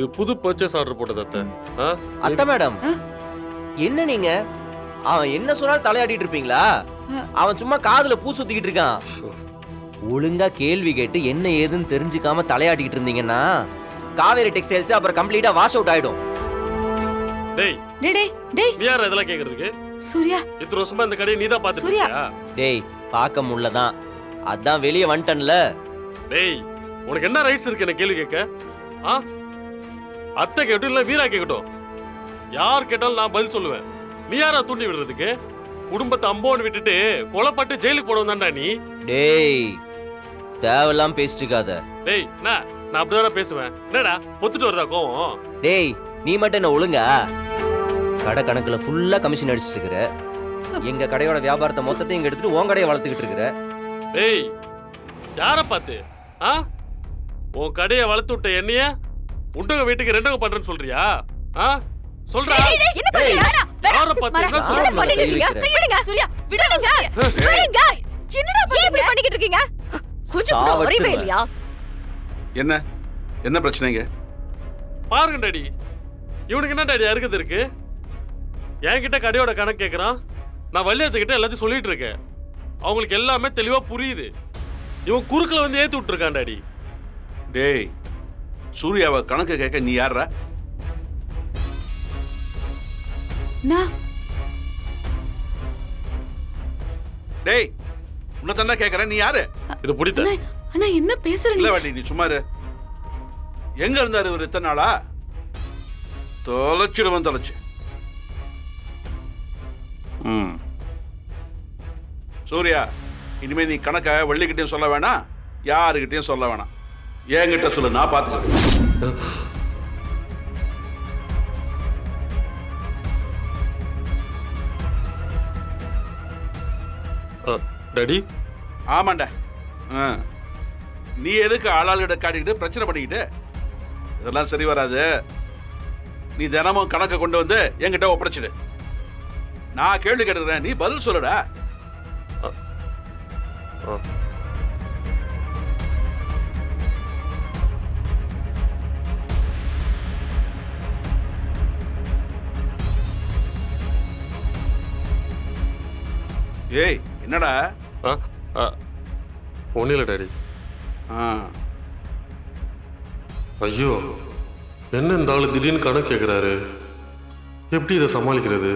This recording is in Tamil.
இது புது பர்ச்சேஸ் ஆர்டர் போட்டது அத்தை. அத்தை மேடம், என்ன நீங்க அவன் என்ன சொன்னாலும் தலையாடிட்டு இருப்பீங்களா? அவன் சும்மா காதுல பூ சுத்திக்கிட்டு இருக்கான். ஒழுங்கா கேள்வி கேட்டு என்ன ஏதுன்னு தெரிஞ்சுக்காம தலையாடிக்கிட்டு இருந்தீங்கன்னா காவேரி டெக்ஸ்டைல்ஸ் அப்புறம் கம்ப்ளீட்டா வாஷ் அவுட் ஆயிடும். டேய் டேய் டேய் டேய் நீ யார் இதெல்லாம் கேக்குறதுக்கு? சூர்யா, இத்தனை வருஷமா இந்த கடையை நீதான் பாத்துட்டு சூர்யா. இருக்கியா? டேய் பார்க்க முடியலதான், அதான் வெளியே வந்துட்டன்ல. டேய் உனக்கு என்ன ரைட்ஸ் இருக்கு என்ன கேள்வி கேட்க? அத்தை கேட்டும் இல்ல வீரா கேட்கட்டும், யார் கேட்டாலும் நான் பதில் சொல்லுவேன். நீ யாரா தூண்டி விடுறதுக்கு? குடும்பத்தை அம்போன்னு விட்டுட்டு கொலைப்பட்டு ஜெயிலுக்கு போட வந்தாண்டா நீ. டேய் தேவையெல்லாம் பேசிட்டுக்காத. டேய் நான் அப்படிதானே பேசுவேன். என்னடா பொத்துட்டு வருதா கோவம்? டேய் நீ மட்டும் என்ன ஒழுங்கா கடை கணக்குல ஃபுல்லா கமிஷன் அடிச்சிட்டு இருக்கிற. எங்க கடையோட வியாபாரத்தை மொத்தத்தையும் இங்க எடுத்துட்டு உன் கடையை வளர்த்துக்கிட்டு இருக்கிற. டேய் யார பார்த்து உன் கடையை வளர்த்து விட்ட என்னைய உண்டங்க வீட்டுக்கு ரெண்டங்க பண்றேன்னு சொல்றியா? சொல்றா. என்ன பண்றீங்க? யார பார்த்து என்ன சொல்ற? பண்ணிட்டு இருக்கீங்க? விடுங்க சூர்யா, விடுங்க. விடுங்க. என்னடா இப்படி பண்ணிக்கிட்டு இருக்கீங்க? கொஞ்சம் கூட அறிவே இல்லையா? என்ன பிரச்சனைங்க? பாருங்க டாடி, இவனுக்கு என்ன டாடி அறுக்குது இருக்கு? என்கிட்ட கடையோட கணக்கு கேட்கறான். நான் வள்ளியத்துக்கிட்ட எல்லாத்தையும் சொல்லிட்டு இருக்கேன். அவங்களுக்கு எல்லாமே தெளிவா புரியுது. இவன் குறுக்கல வந்து ஏத்தி விட்டுருக்கான் டாடி. டேய் சூர்யாவை கணக்கு கேட்க நீ யாரா? டேய் உன்னை தானே கேட்கறேன், நீ யாரு? இது பிடித்த அண்ணா என்ன பேசுற நீ? இல்ல வாட்டி நீ சும்மா இரு. எங்க இருந்தாரு இவர் இத்தனை நாளா? தொலைச்சிடுவன் தொலைச்சு. சூர்யா, இனிமே நீ கணக்க வள்ளிக்கிட்டையும் சொல்ல வேணாம், யாருக்கிட்டையும் சொல்ல வேணாம். என்கிட்ட சொல்லு, நான் பாத்துக்கிறேன். டாடி ஆமாண்டா. நீ எதுக்கு ஆளாளிட காட்டிக்கிட்டு பிரச்சனை பண்ணிக்கிட்டு? இதெல்லாம் சரி வராது. நீ தினமும் கணக்கை கொண்டு வந்து என்கிட்ட ஒப்படைச்சிடு. நான் கேள்வி கேட்டுக்கிறேன், நீ பதில் சொல்லுடா. ஏய் என்னடா? ஒன்னும் இல்லை டாடி. ஐயோ என்ன இந்த ஆளு திடீர்னு கணக்கு கேட்குறாரு, எப்படி இதை சமாளிக்கிறது?